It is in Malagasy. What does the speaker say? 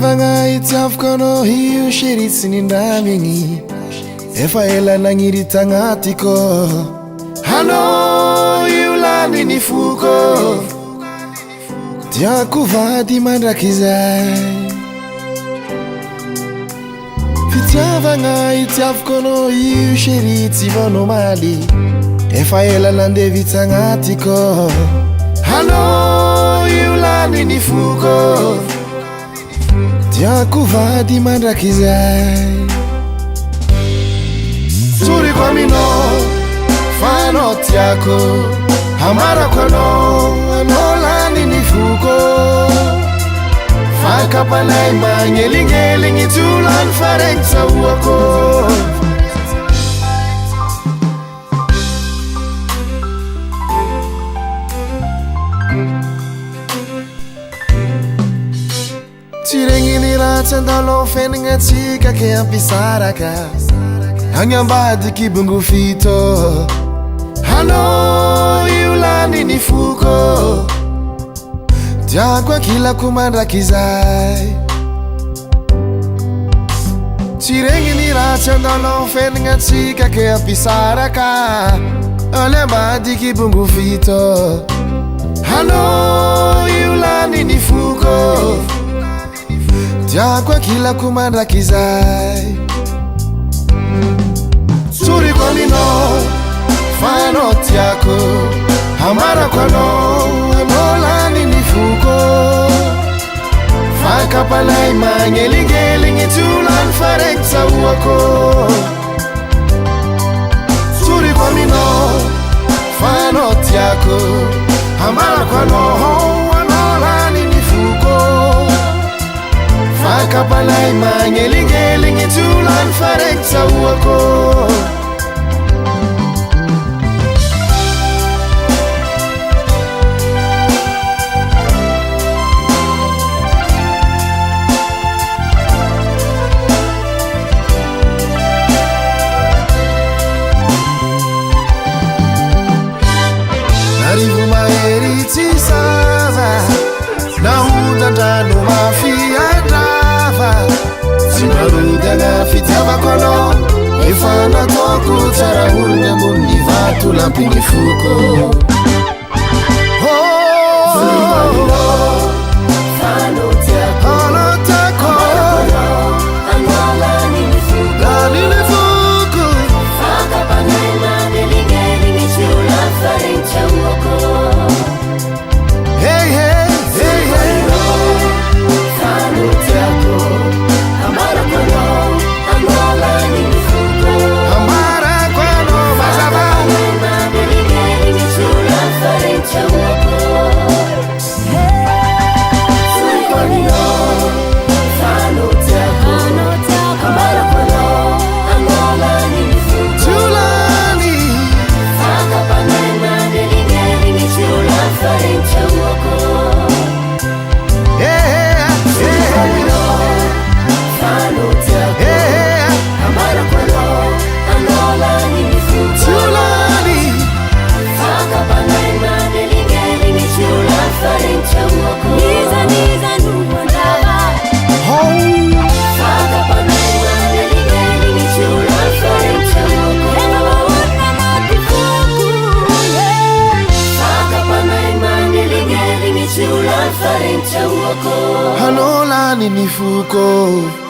Fitiavagna itiavako anao io chéri tsy nindramigny efa ela nagniry tagnatiko anao io lany ny foko tiako vady mandrakizay fitiavagna itiavako anao io chéri tsy voanomaly efa ela nandevy tagnatiko anao io lany ny foko tiako vady mandrakizay Suriko aminao fa anao tiako hamarako anao lany ny foko fakapanay magnelingeligny tolany faregny tsahoako Tsy regniny raha tsy andalo fenagna tsika ke ampisaraka Agny ambadiky bongo fito anao io lany ny foko tiako akilako mandrakizay Tsy regniny raha tsy andalo fenagna tsika ke ampisaraka Agny ambadiky bongo fito anao io lany ny foko tiako akilako mandrakizay Suriko aminao fa anao tiako hamarako anao lany ny foko fakapanay magnelingeligny tolany faregny tsahoako Suriko aminao fa anao tiako hamarako anao lany ny foko fakapanay magnelingeligny tolany faregny tsahoako Arivo mahery tsy sava nahodandrano mafiandrava tsy marodagna fitiavako anao efa nataoko tsara olony ambony vato lampiny foko Anao lany ny foko